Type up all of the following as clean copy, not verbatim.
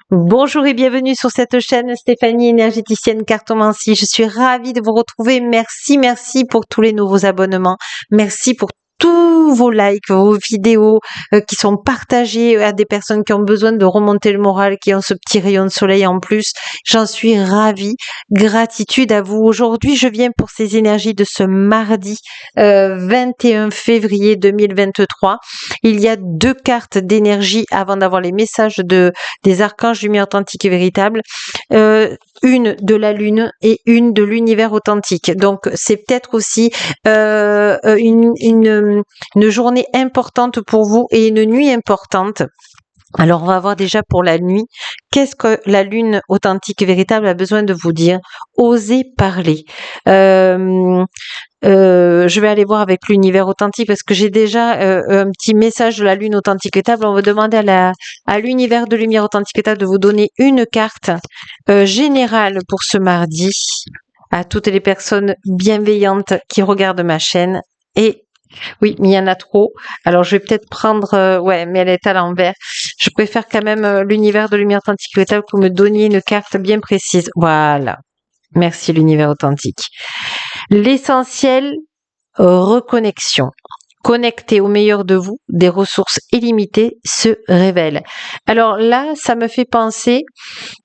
Bonjour et bienvenue sur cette chaîne Stéphanie énergéticienne cartomancie. Je suis ravie de vous retrouver. Merci pour tous les nouveaux abonnements. Merci pour tous vos likes, vos vidéos qui sont partagées à des personnes qui ont besoin de remonter le moral, qui ont ce petit rayon de soleil en plus. J'en suis ravie. Gratitude à vous. Aujourd'hui, je viens pour ces énergies de ce mardi 21 février 2023. Il y a deux cartes d'énergie avant d'avoir les messages des archanges lumière authentique et véritable, une de la lune et une de l'univers authentique. Donc c'est peut-être aussi une journée importante pour vous et une nuit importante. Alors, on va voir déjà pour la nuit, qu'est-ce que la lune authentique et véritable a besoin de vous dire? Osez parler. Je vais aller voir avec l'univers authentique parce que j'ai déjà un petit message de la lune authentique et véritable. On va demander à l'univers de lumière authentique et véritable de vous donner une carte générale pour ce mardi à toutes les personnes bienveillantes qui regardent ma chaîne. Et oui, mais il y en a trop. Alors, je vais peut-être prendre... ouais, mais elle est à l'envers. Je préfère quand même l'univers de lumière authentique et véritable que vous me donniez une carte bien précise. Voilà. Merci, l'univers authentique. L'essentiel, reconnexion. Connecté au meilleur de vous, des ressources illimitées se révèlent. Alors là, ça me fait penser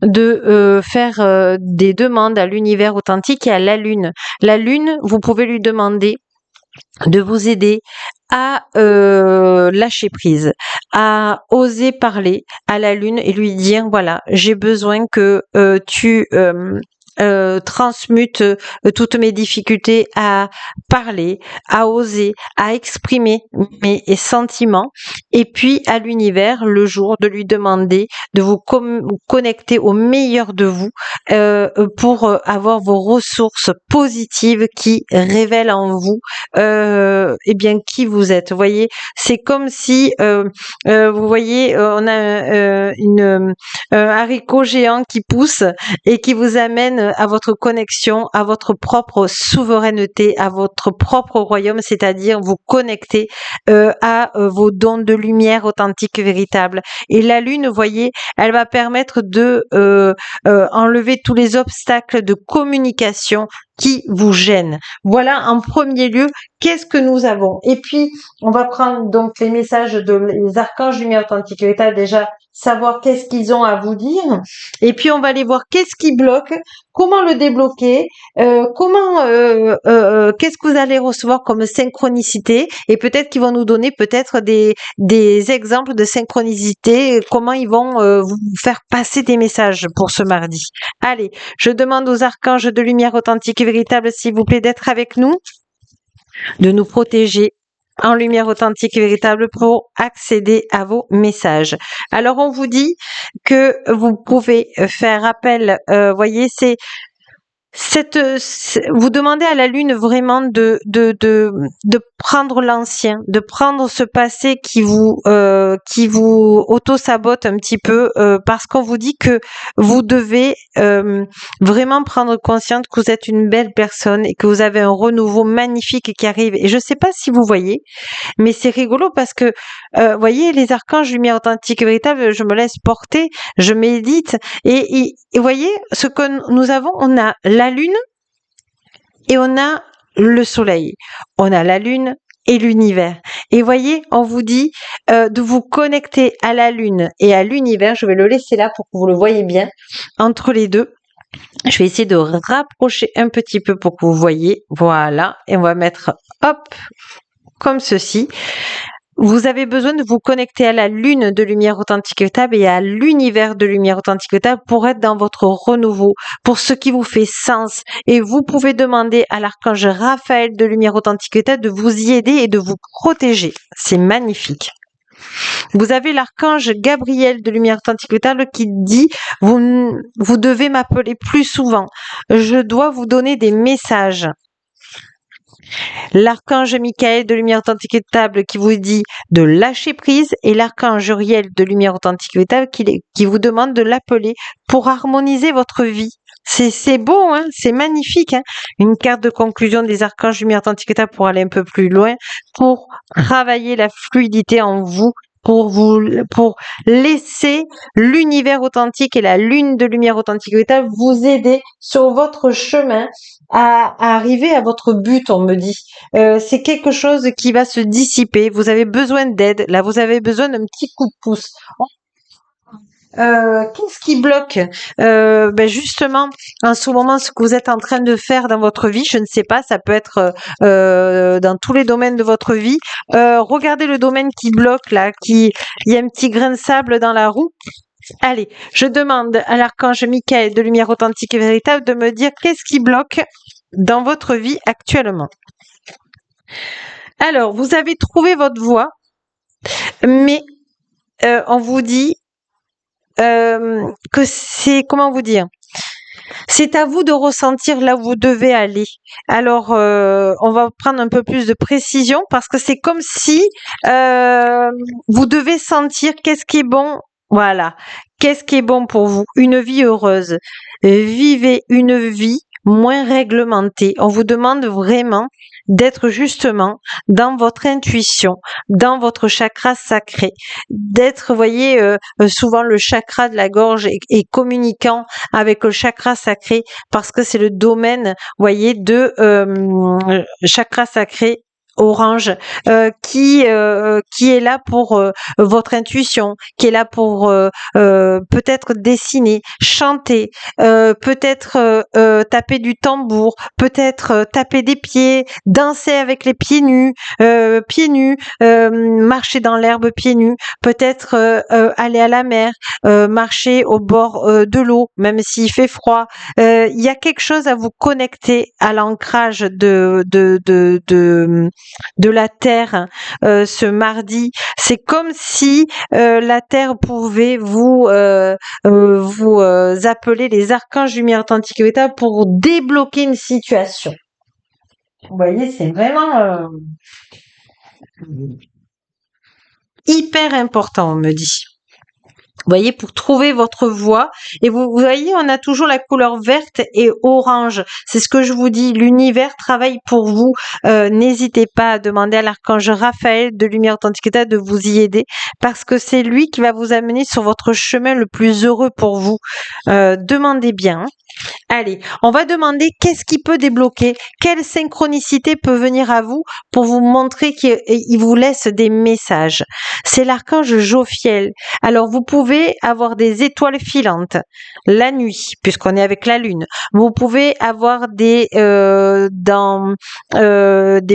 de faire des demandes à l'univers authentique et à la lune. La lune, vous pouvez lui demander de vous aider à lâcher prise, à oser parler à la lune et lui dire voilà, j'ai besoin que tu transmutes toutes mes difficultés à parler, à oser, à exprimer mes sentiments, et puis à l'univers le jour de lui demander de vous connecter au meilleur de vous pour avoir vos ressources positives qui révèlent en vous eh bien qui vous êtes. Vous voyez, c'est comme si vous voyez on a un haricot géant qui pousse et qui vous amène à votre connexion, à votre propre souveraineté, à votre propre royaume, c'est-à-dire vous connecter à vos dons de lumière authentique et véritable. Et la lune, vous voyez, elle va permettre de enlever tous les obstacles de communication qui vous gênent. Voilà en premier lieu, qu'est-ce que nous avons. Et puis, on va prendre donc les messages les archanges lumière authentique et véritable, déjà savoir qu'est-ce qu'ils ont à vous dire. Et puis, on va aller voir qu'est-ce qui bloque, comment le débloquer, qu'est-ce que vous allez recevoir comme synchronicité, et peut-être qu'ils vont nous donner peut-être des exemples de synchronicité, comment ils vont vous faire passer des messages pour ce mardi. Allez, je demande aux archanges de lumière authentique et véritable, s'il vous plaît, d'être avec nous, de nous protéger en lumière authentique et véritable pour accéder à vos messages. Alors, on vous dit que vous pouvez faire appel, voyez, vous demandez à la lune vraiment de prendre l'ancien, de prendre ce passé qui vous auto-sabote un petit peu, parce qu'on vous dit que vous devez vraiment prendre conscience que vous êtes une belle personne et que vous avez un renouveau magnifique qui arrive. Et je sais pas si vous voyez, mais c'est rigolo parce que voyez, les archanges lumière authentique et véritable, je me laisse porter, je médite et voyez ce que nous avons, on a la lune et on a le soleil, on a la lune et l'univers. Et voyez, on vous dit de vous connecter à la lune et à l'univers. Je vais le laisser là pour que vous le voyez bien entre les deux. Je vais essayer de rapprocher un petit peu pour que vous voyez. Voilà, et on va mettre hop comme ceci. Vous avez besoin de vous connecter à la lune de lumière authentique et véritable et à l'univers de lumière authentique et véritable pour être dans votre renouveau, pour ce qui vous fait sens. Et vous pouvez demander à l'archange Raphaël de lumière authentique et véritable de vous y aider et de vous protéger. C'est magnifique. Vous avez l'archange Gabriel de lumière authentique et véritable qui dit vous devez m'appeler plus souvent. Je dois vous donner des messages. L'archange Michael de lumière authentique et véritable qui vous dit de lâcher prise et l'archange Uriel de lumière authentique et véritable qui vous demande de l'appeler pour harmoniser votre vie. C'est beau, hein, c'est magnifique. Hein, une carte de conclusion des archanges lumière authentique et véritable pour aller un peu plus loin, pour travailler la fluidité en vous pour laisser l'univers authentique et la lune de lumière authentique véritable vous aider sur votre chemin à arriver à votre but, on me dit. C'est quelque chose qui va se dissiper. Vous avez besoin d'aide. Là, vous avez besoin d'un petit coup de pouce. Qu'est-ce qui bloque justement en ce moment ce que vous êtes en train de faire dans votre vie, je ne sais pas, ça peut être dans tous les domaines de votre vie. Regardez le domaine qui bloque là, il y a un petit grain de sable dans la roue. Allez, je demande à l'archange Michael de lumière authentique et véritable de me dire qu'est-ce qui bloque dans votre vie actuellement. Alors, vous avez trouvé votre voie, mais on vous dit que c'est, comment vous dire, c'est à vous de ressentir là où vous devez aller. Alors, on va prendre un peu plus de précision parce que c'est comme si vous devez sentir qu'est-ce qui est bon. Voilà, qu'est-ce qui est bon pour vous? Une vie heureuse. Vivez une vie moins réglementée. On vous demande vraiment d'être justement dans votre intuition, dans votre chakra sacré, d'être, vous voyez, souvent le chakra de la gorge est communiquant avec le chakra sacré parce que c'est le domaine, voyez, de chakra sacré orange qui est là pour votre intuition, qui est là pour peut-être dessiner, chanter, peut-être taper du tambour, peut-être taper des pieds, danser avec les pieds nus, marcher dans l'herbe pieds nus, peut-être aller à la mer, marcher au bord de l'eau, même s'il fait froid. Il y a quelque chose à vous connecter à l'ancrage de la Terre ce mardi. C'est comme si la Terre pouvait vous appeler les archanges lumière authentique et véritable pour débloquer une situation. Vous voyez, c'est vraiment hyper important, on me dit. Vous voyez, pour trouver votre voie. Et vous voyez, on a toujours la couleur verte et orange. C'est ce que je vous dis. L'univers travaille pour vous. N'hésitez pas à demander à l'archange Raphaël de Lumière Authentique de vous y aider parce que c'est lui qui va vous amener sur votre chemin le plus heureux pour vous. Demandez bien. Allez, on va demander qu'est-ce qui peut débloquer, quelle synchronicité peut venir à vous pour vous montrer qu'il vous laisse des messages. C'est l'archange Jophiel. Alors, vous pouvez avoir des étoiles filantes la nuit, puisqu'on est avec la lune. Vous pouvez avoir des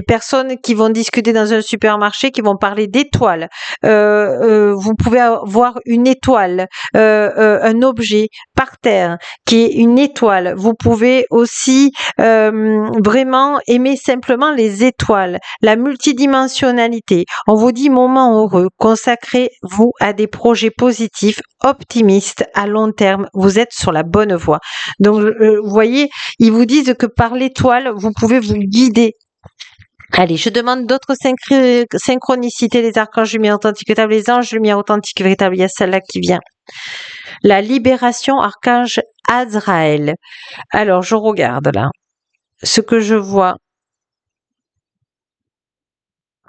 personnes qui vont discuter dans un supermarché, qui vont parler d'étoiles. Vous pouvez avoir une étoile, un objet par terre qui est une étoile. Vous pouvez aussi vraiment aimer simplement les étoiles, la multidimensionnalité. On vous dit moment heureux, consacrez-vous à des projets positifs, optimistes à long terme. Vous êtes sur la bonne voie. Donc, vous voyez, ils vous disent que par l'étoile, vous pouvez vous guider. Allez, je demande d'autres synchronicités, les archanges lumière authentique véritable, les anges lumière authentique véritable. Il y a celle-là qui vient. La libération, archange Azraël. Alors, je regarde là. Ce que je vois.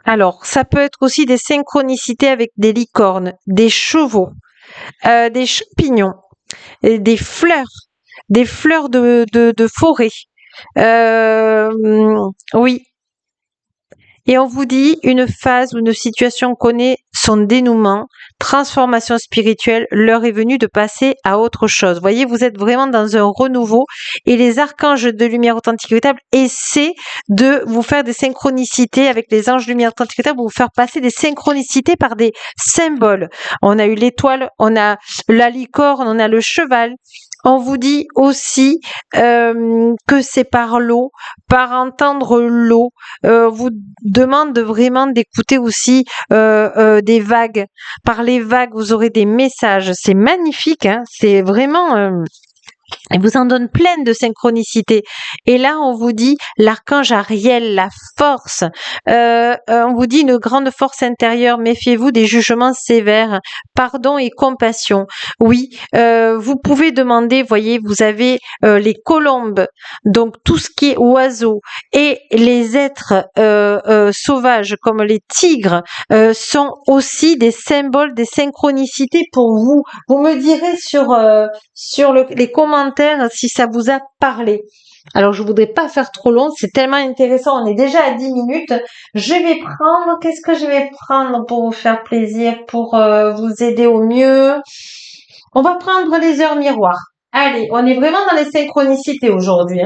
Alors, ça peut être aussi des synchronicités avec des licornes, des chevaux, des champignons, des fleurs de forêt. Oui. Et on vous dit une phase ou une situation connaît son dénouement, transformation spirituelle, l'heure est venue de passer à autre chose. Vous voyez, vous êtes vraiment dans un renouveau et les archanges de lumière authentique véritable essaient de vous faire des synchronicités avec les anges de lumière authentique véritable, vous faire passer des synchronicités par des symboles. On a eu l'étoile, on a la licorne, on a le cheval. On vous dit aussi que c'est par l'eau, par entendre l'eau. Vous demande vraiment d'écouter aussi des vagues. Par les vagues, vous aurez des messages. C'est magnifique, hein, c'est vraiment Il vous en donne plein de synchronicité. Et là, on vous dit l'archange Ariel, la force. On vous dit une grande force intérieure. Méfiez-vous des jugements sévères. Pardon et compassion. Oui, vous pouvez demander, voyez, vous avez les colombes, donc tout ce qui est oiseaux, et les êtres sauvages comme les tigres sont aussi des symboles, des synchronicités pour vous. Vous me direz sur les commentaires si ça vous a parlé. Alors, je voudrais pas faire trop long, c'est tellement intéressant, on est déjà à 10 minutes. Je vais prendre, qu'est-ce que je vais prendre pour vous faire plaisir, pour vous aider au mieux? On va prendre les heures miroirs. Allez, on est vraiment dans les synchronicités aujourd'hui.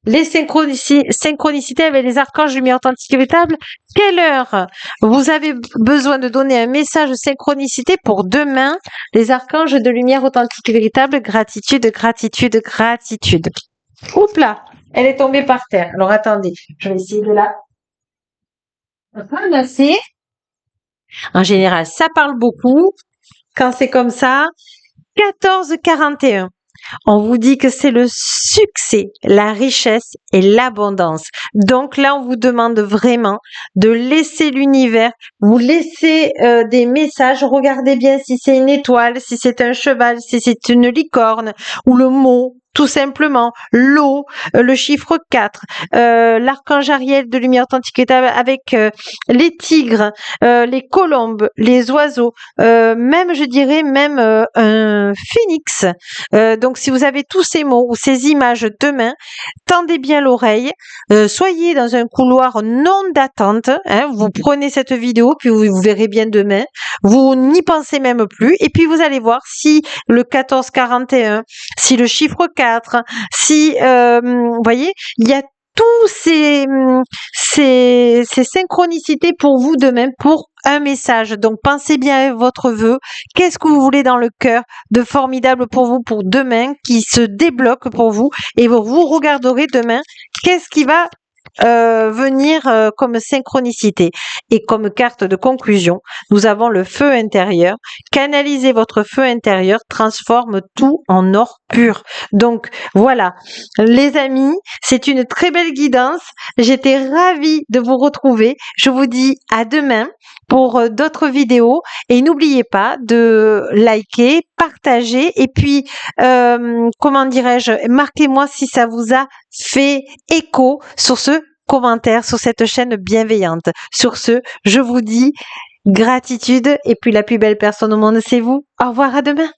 Les synchronicités avec les archanges lumière authentique et véritable. Quelle heure vous avez besoin de donner un message de synchronicité pour demain? Les archanges de lumière authentique et véritable. Gratitude, gratitude, gratitude. Oups là, elle est tombée par terre. Alors attendez, je vais essayer de la ramasser. En général, ça parle beaucoup. Quand c'est comme ça, 14,41. On vous dit que c'est le succès, la richesse et l'abondance. Donc là, on vous demande vraiment de laisser l'univers, vous laisser des messages. Regardez bien si c'est une étoile, si c'est un cheval, si c'est une licorne ou le mot. Tout simplement, l'eau, le chiffre 4, l'archange Ariel de lumière authentique avec les tigres, les colombes, les oiseaux, même, je dirais, même un phénix. Donc, si vous avez tous ces mots ou ces images demain, tendez bien l'oreille, soyez dans un couloir non d'attente, hein, vous prenez cette vidéo, puis vous verrez bien demain, vous n'y pensez même plus, et puis vous allez voir si le 1441, si le chiffre 4, si, vous voyez, il y a tous ces synchronicités pour vous demain, pour un message. Donc, pensez bien à votre vœu. Qu'est-ce que vous voulez dans le cœur de formidable pour vous pour demain, qui se débloque pour vous, et vous regarderez demain qu'est-ce qui va venir comme synchronicité. Et comme carte de conclusion, nous avons le feu intérieur. Canalisez votre feu intérieur, transforme tout en or pur. Donc voilà, les amis, c'est une très belle guidance. J'étais ravie de vous retrouver. Je vous dis à demain pour d'autres vidéos, et n'oubliez pas de liker, partager, et puis comment dirais-je, marquez-moi si ça vous a fait écho sur ce commentaire, sur cette chaîne bienveillante. Sur ce, je vous dis gratitude, et puis la plus belle personne au monde, c'est vous. Au revoir, à demain.